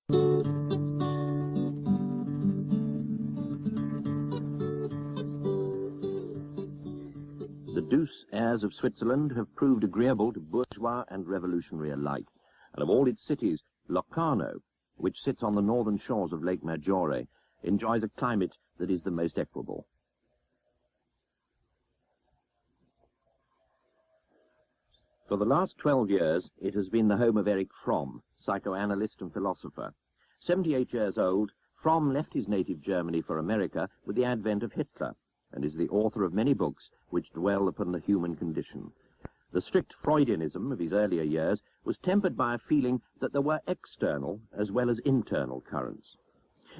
The douce airs of Switzerland have proved agreeable to bourgeois and revolutionary alike, and of all its cities, Locarno, which sits on the northern shores of Lake Maggiore, enjoys a climate that is the most equable. For the last 12 years, it has been the home of Erich Fromm, psychoanalyst and philosopher. 78 years old, Fromm left his native Germany for America with the advent of Hitler, and is the author of many books which dwell upon the human condition. The strict Freudianism of his earlier years was tempered by a feeling that there were external as well as internal currents.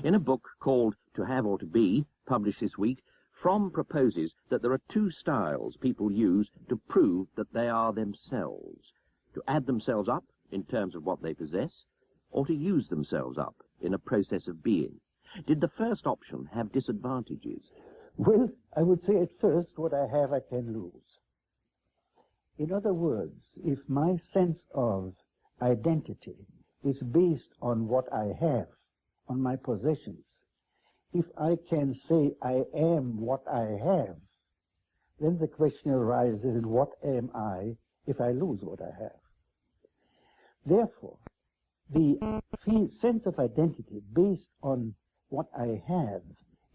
In a book called To Have or To Be, published this week, Fromm proposes that there are two styles people use to prove that they are themselves: to add themselves up in terms of what they possess, or to use themselves up in a process of being. Did the first option have disadvantages? Well, I would say at first, what I have I can lose. In other words, if my sense of identity is based on what I have, on my possessions, if I can say I am what I have, then the question arises, what am I if I lose what I have? Therefore, the sense of identity based on what I have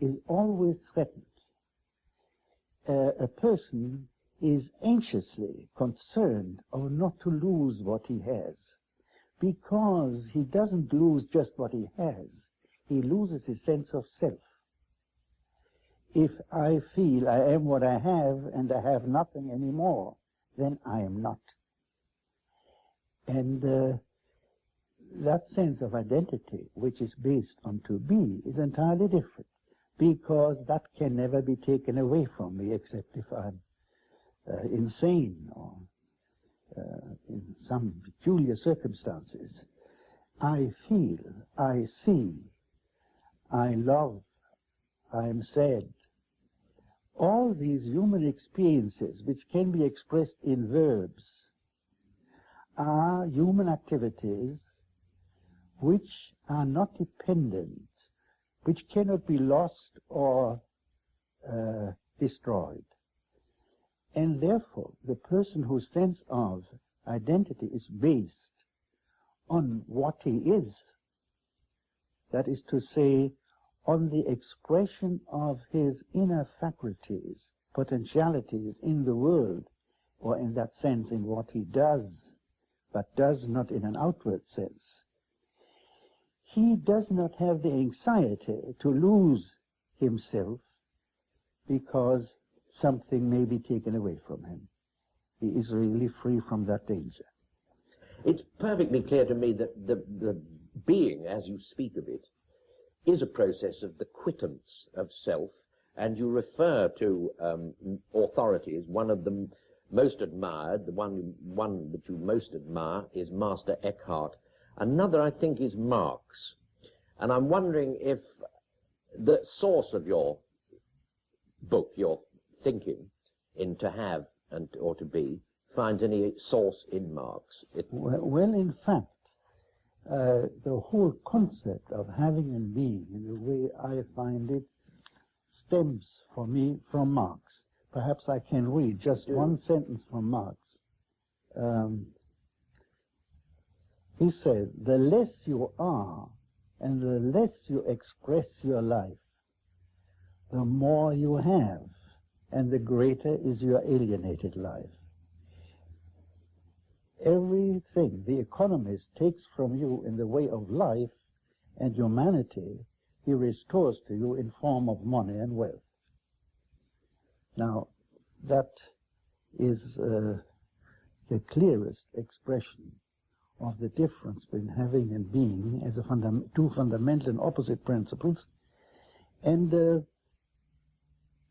is always threatened. A person is anxiously concerned of not to lose what he has, because he doesn't lose just what he has, he loses his sense of self. If I feel I am what I have and I have nothing anymore, then I am not. And that sense of identity, which is based on to be, is entirely different, because that can never be taken away from me except if I'm insane or in some peculiar circumstances. I feel, I see, I love, I am sad. All these human experiences, which can be expressed in verbs, are human activities which are not dependent, which cannot be lost or destroyed. And therefore, the person whose sense of identity is based on what he is, that is to say, on the expression of his inner faculties, potentialities in the world, or in that sense in what he does, but does not in an outward sense, he does not have the anxiety to lose himself because something may be taken away from him. He is really free from that danger. It's perfectly clear to me that the being, as you speak of it, is a process of the quittance of self, and you refer to authorities. One of them most admired, the one that you most admire, is Master Eckhart. Another, I think, is Marx. And I'm wondering if the source of your book, your thinking in To Have and or To Be, finds any source in Marx. Well, in fact, the whole concept of having and being, in the way I find it, stems for me from Marx. Perhaps I can read just one sentence from Marx. He said, "The less you are and the less you express your life, the more you have and the greater is your alienated life." Everything the economist takes from you in the way of life and humanity, he restores to you in form of money and wealth. Now, that is the clearest expression of the difference between having and being as two fundamental and opposite principles. And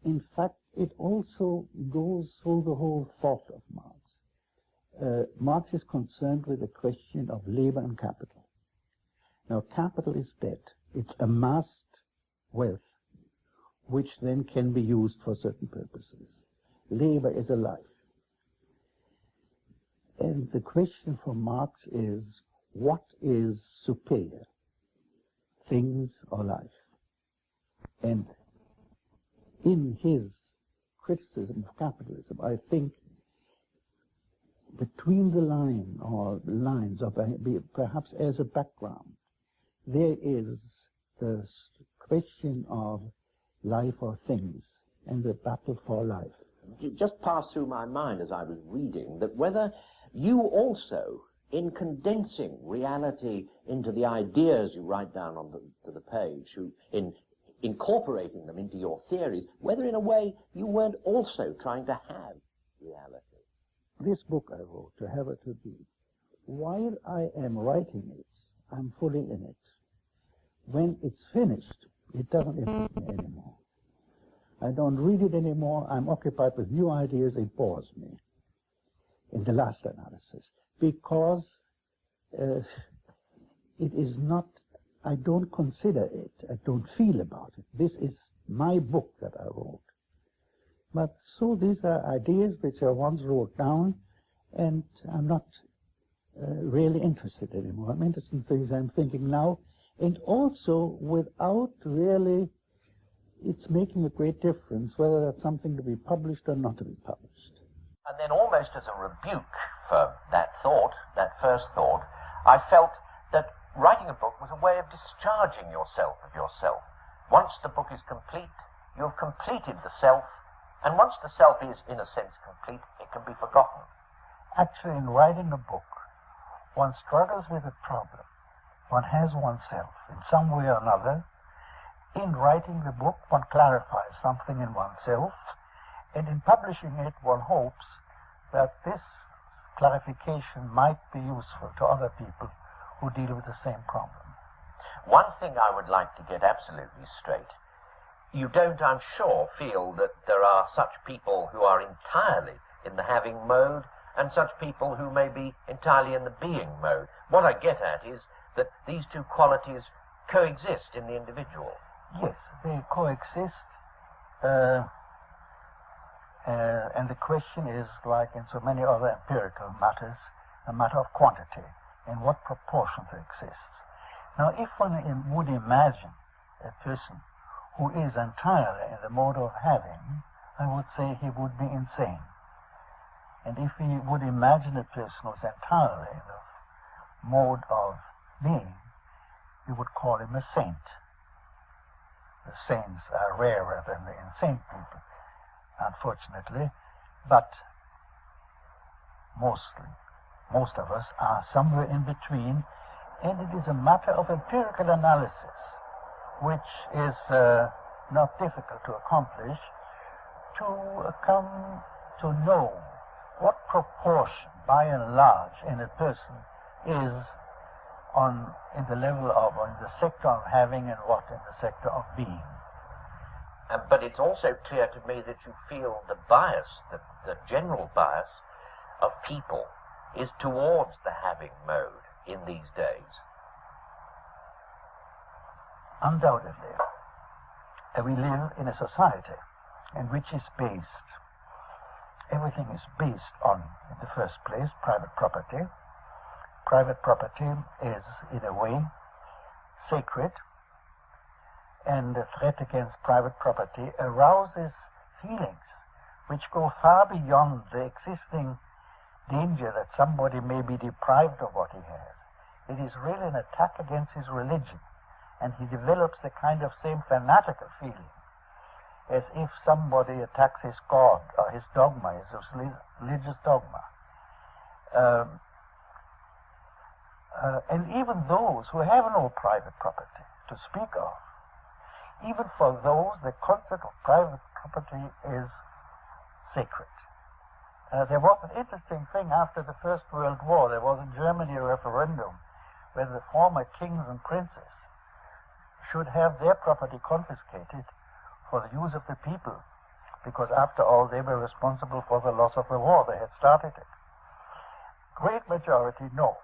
in fact, it also goes through the whole thought of Marx. Marx is concerned with the question of labor and capital. Now, capital is debt. It's amassed wealth, which then can be used for certain purposes. Labor is a life. And the question for Marx is, what is superior? things, or life. And in his criticism of capitalism, I think between the line or lines, or perhaps as a background, there is the question of life or things and the battle for life. It just passed through my mind as I was reading that whether you also, in condensing reality into the ideas you write down on the page, in incorporating them into your theories, whether in a way you weren't also trying to have reality. This book I wrote, To Have Or To Be, while I am writing it, I'm fully in it. When it's finished, it doesn't interest me anymore. I don't read it anymore. I'm occupied with new ideas. It bores me in the last analysis because it is not, I don't consider it, I don't feel about it. This is my book that I wrote. But so these are ideas which I once wrote down, and I'm not really interested anymore. I'm interested in things I'm thinking now, and also without really, it's making a great difference whether that's something to be published or not to be published. And then almost as a rebuke for that thought, that first thought, I felt that writing a book was a way of discharging yourself of yourself. Once the book is complete, you've completed the self, and once the self is, in a sense, complete, it can be forgotten. Actually, in writing a book, one struggles with a problem. One has oneself in some way or another. In writing the book, one clarifies something in oneself, and in publishing it, one hopes that this clarification might be useful to other people who deal with the same problem. One thing I would like to get absolutely straight. You don't, I'm sure, feel that there are such people who are entirely in the having mode and such people who may be entirely in the being mode. What I get at is that these two qualities coexist in the individual. Yes, they coexist, and the question is, like in so many other empirical matters, a matter of quantity, in what proportion it exists. Now, if one would imagine a person who is entirely in the mode of having, I would say he would be insane. And if we would imagine a person who is entirely in the mode of being, we would call him a saint. The saints are rarer than the insane people, unfortunately, but most of us are somewhere in between, and it is a matter of empirical analysis, which is not difficult to accomplish, to come to know what proportion, by and large, in a person is in the level of, or in the sector of having, and what in the sector of being. But it's also clear to me that you feel the bias, the general bias of people is towards the having mode in these days. Undoubtedly. We live in a society in which is based, everything is based on, in the first place, private property. Private property is, in a way, sacred, and the threat against private property arouses feelings which go far beyond the existing danger that somebody may be deprived of what he has. It is really an attack against his religion, and he develops the kind of same fanatical feeling as if somebody attacks his God or his dogma, his religious dogma. And even those who have no private property to speak of, even for those, the concept of private property is sacred. There was an interesting thing after the First World War. There was in Germany a referendum where the former kings and princes should have their property confiscated for the use of the people, because after all they were responsible for the loss of the war. They had started it. Great majority no,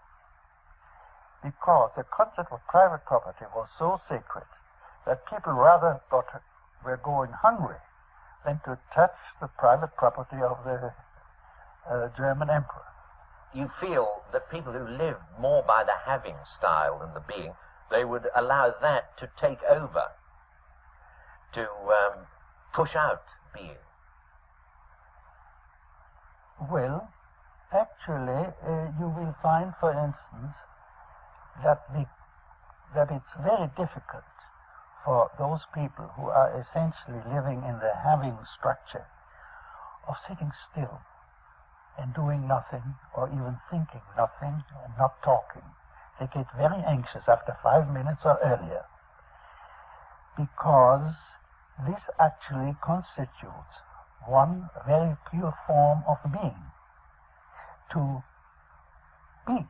because the concept of private property was so sacred that people rather were going hungry than to touch the private property of the German emperor. You feel that people who live more by the having style than the being They would allow that to take over, to push out being. Well, actually, you will find, for instance, that it's very difficult for those people who are essentially living in the having structure of sitting still and doing nothing, or even thinking nothing and not talking. They get very anxious after 5 minutes or earlier, because this actually constitutes one very pure form of being, to be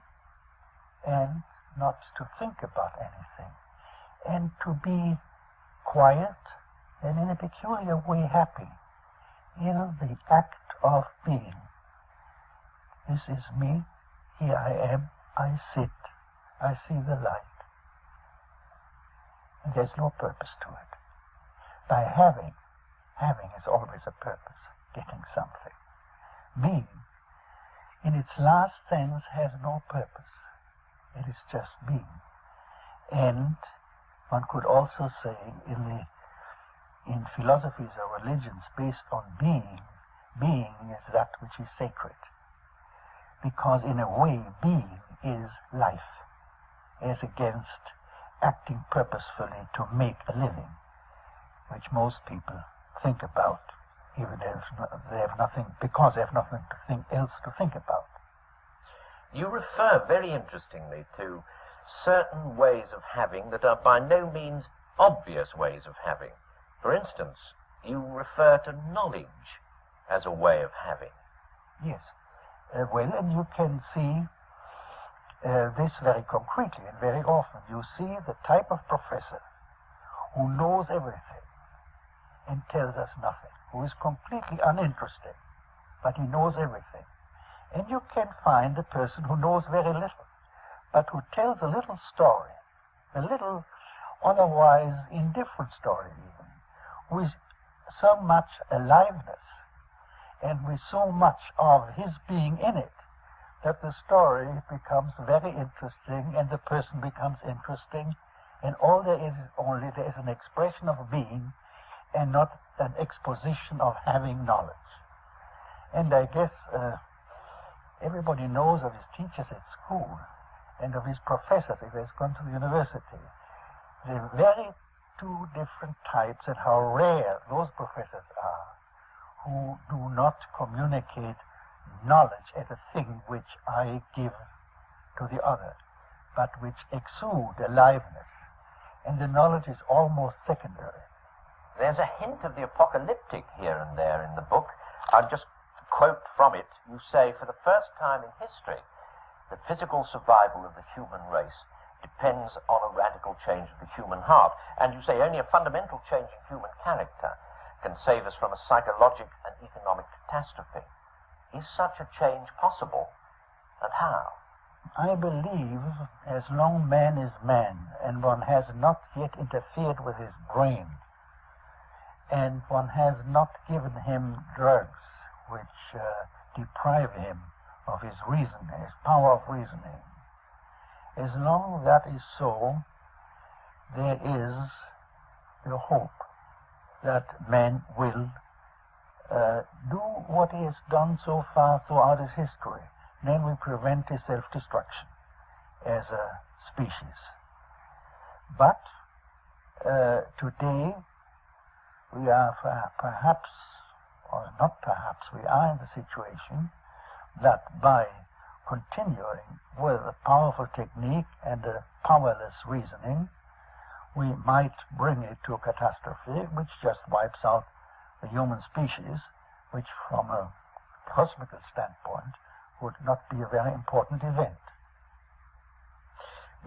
and not to think about anything, and to be quiet and in a peculiar way happy in the act of being. This is me, here I am, I sit, I see the light. And there's no purpose to it. By having is always a purpose, getting something. Being, in its last sense, has no purpose. It is just being. And one could also say in philosophies or religions based on being, being is that which is sacred. Because in a way, being is life, as against acting purposefully to make a living, which most people think about, even if they have nothing, because they have nothing else to think about. You refer very interestingly to certain ways of having that are by no means obvious ways of having. For instance, you refer to knowledge as a way of having. Yes. Well, and you can see this very concretely and very often. You see the type of professor who knows everything and tells us nothing, who is completely uninterested, but he knows everything. And you can find a person who knows very little, but who tells a little story, a little otherwise indifferent story even, with so much aliveness and with so much of his being in it, that the story becomes very interesting and the person becomes interesting, and all there is an expression of being and not an exposition of having knowledge. And I guess everybody knows of his teachers at school and of his professors if he has gone to the university. They're very two different types, and how rare those professors are who do not communicate knowledge as a thing which I give to the other, but which exude aliveness, and the knowledge is almost secondary. There's a hint of the apocalyptic here and there in the book. I'll just quote from it. You say, for the first time in history, the physical survival of the human race depends on a radical change of the human heart. And you say only a fundamental change in human character can save us from a psychological and economic catastrophe. Is such a change possible, and how? I believe as long man is man, and one has not yet interfered with his brain, and one has not given him drugs which deprive him of his reason, his power of reasoning. As long that is so, there is the hope that man will do what he has done so far throughout his history, namely prevent his self-destruction as a species. But today we are perhaps, or not perhaps, we are in the situation that by continuing with a powerful technique and a powerless reasoning, we might bring it to a catastrophe which just wipes out the human species, which from a cosmical standpoint would not be a very important event.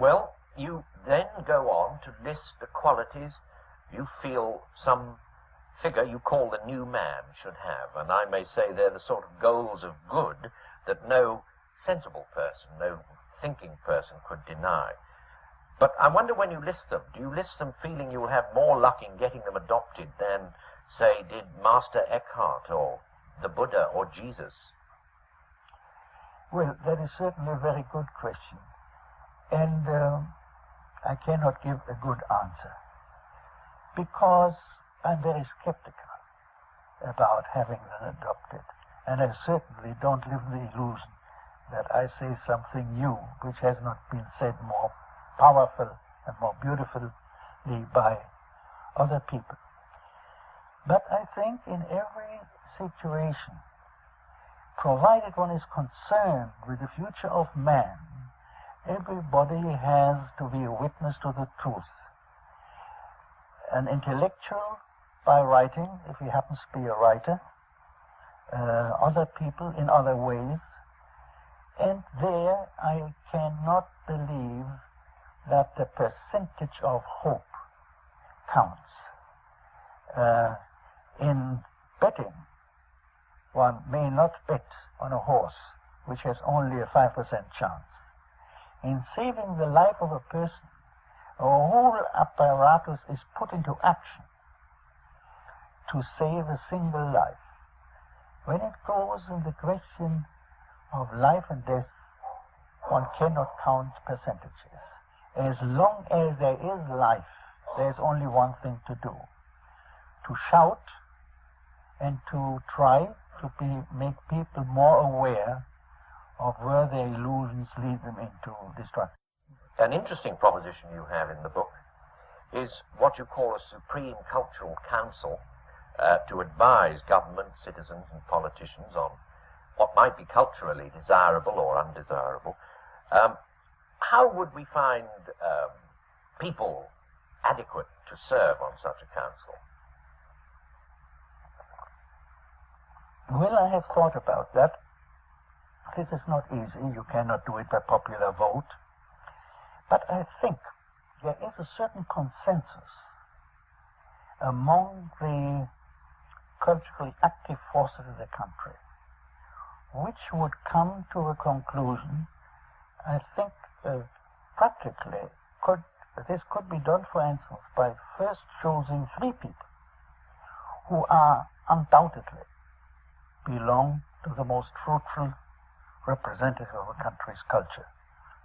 Well, you then go on to list the qualities you feel some figure you call the new man should have, and I may say they're the sort of goals of good that no sensible person, no thinking person could deny. But I wonder, when you list them, do you list them feeling you will have more luck in getting them adopted than, say, did Master Eckhart or the Buddha or Jesus? Well, that is certainly a very good question. And I cannot give a good answer, because I'm very skeptical about having them adopted, and I certainly don't live in the illusion that I say something new which has not been said more powerful and more beautifully by other people. But I think in every situation, provided one is concerned with the future of man, everybody has to be a witness to the truth. An intellectual by writing, if he happens to be a writer, other people in other ways, and there I cannot believe that the percentage of hope counts. In betting, one may not bet on a horse which has only a 5% chance. In saving the life of a person, a whole apparatus is put into action to save a single life. When it goes in the question of life and death, one cannot count percentages. As long as there is life, there's only one thing to do: to shout and to try to make people more aware of where their illusions lead them into destruction. An interesting proposition you have in the book is what you call a Supreme Cultural Council to advise governments, citizens and politicians on what might be culturally desirable or undesirable. How would we find people adequate to serve on such a council? Well, I have thought about that. This is not easy. You cannot do it by popular vote. But I think there is a certain consensus among the culturally active forces of the country which would come to a conclusion. I think practically this could be done, for instance, by first choosing 3 people who are undoubtedly belong to the most fruitful representative of a country's culture,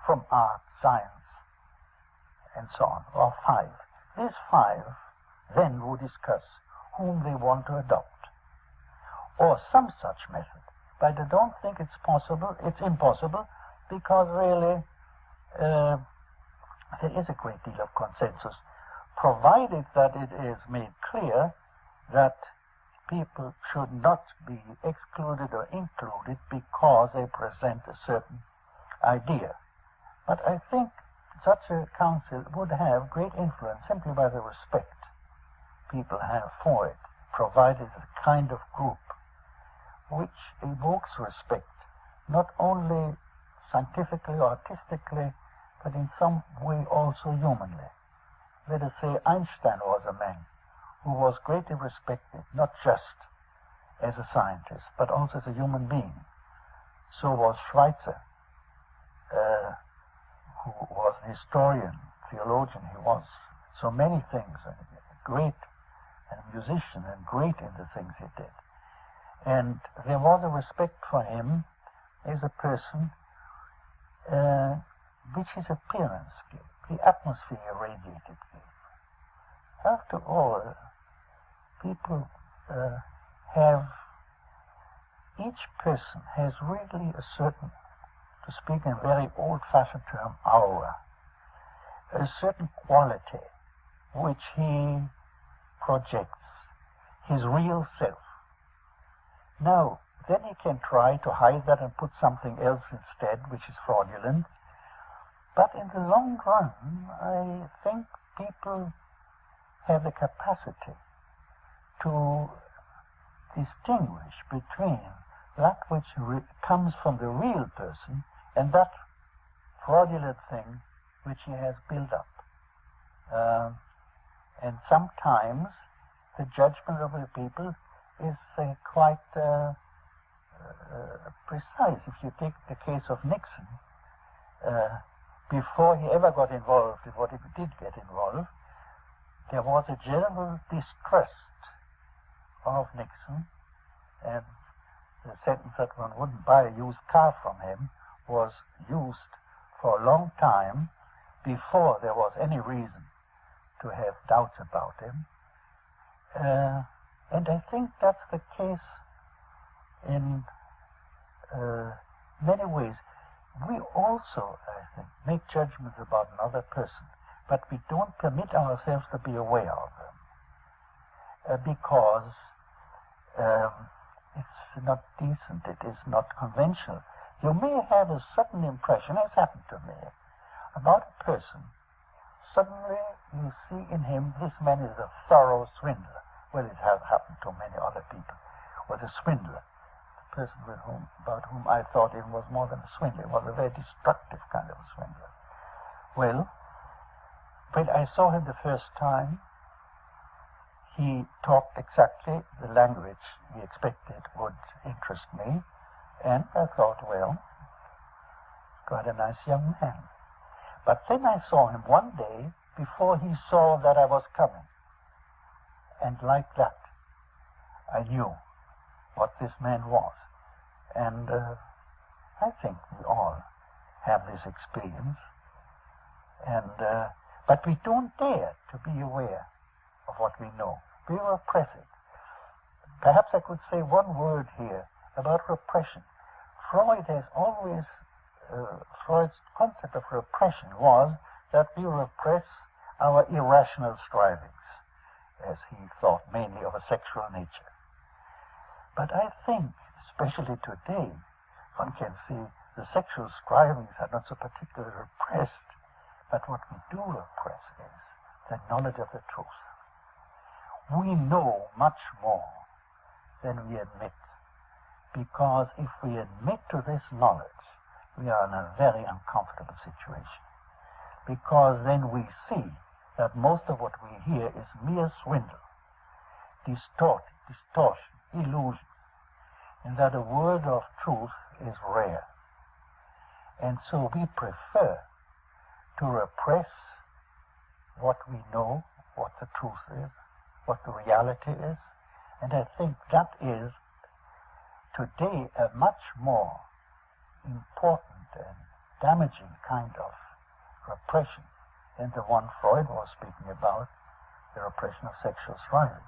from art, science, and so on, or 5. These 5 then would discuss whom they want to adopt, or some such method. But I don't think it's possible. It's impossible, because really there is a great deal of consensus, provided that it is made clear that people should not be excluded or included because they present a certain idea. But I think such a council would have great influence simply by the respect people have for it, provided a kind of group which evokes respect, not only scientifically or artistically, but in some way also humanly. Let us say Einstein was a man who was greatly respected, not just as a scientist, but also as a human being. So was Schweitzer, who was a historian, theologian. He was so many things, great and musician, and great in the things he did. And there was a respect for him as a person which his appearance gave, the atmosphere he radiated gave. After all, people each person has really a certain, to speak in a very old-fashioned term, aura, a certain quality which he projects, his real self. Now, then he can try to hide that and put something else instead, which is fraudulent. But in the long run, I think people have the capacity to distinguish between that which comes from the real person and that fraudulent thing which he has built up. And sometimes the judgment of the people is quite precise. If you take the case of Nixon, before he ever got involved in what he did get involved, there was a general distrust of Nixon, and the sentence that one wouldn't buy a used car from him was used for a long time, before there was any reason to have doubts about him. And I think that's the case in many ways. We also, I think, make judgments about another person, but we don't permit ourselves to be aware of them because it's not decent, it is not conventional. You may have a sudden impression, as happened to me, about a person. Suddenly you see in him, this man is a thorough swindler. Well, it has happened to many other people. Was a swindler. The person about whom I thought it was more than a swindler. It was a very destructive kind of a swindler. Well, when I saw him the first time, he talked exactly the language we expected would interest me, and I thought, well, quite a nice young man. But then I saw him one day before he saw that I was coming. And like that, I knew what this man was. And I think we all have this experience. And but we don't dare to be aware of what we know. We repress it. Perhaps I could say one word here about repression. Freud has always, Freud's concept of repression was that we repress our irrational strivings, as he thought mainly of a sexual nature. But I think, especially today, one can see the sexual strivings are not so particularly repressed, but what we do repress is the knowledge of the truth. We know much more than we admit, because if we admit to this knowledge, we are in a very uncomfortable situation, because then we see that most of what we hear is mere swindle, distortion, illusion, and that a word of truth is rare. And so we prefer to repress what we know, what the truth is, what the reality is, and I think that is today a much more important and damaging kind of repression than the one Freud was speaking about, the repression of sexual strivings.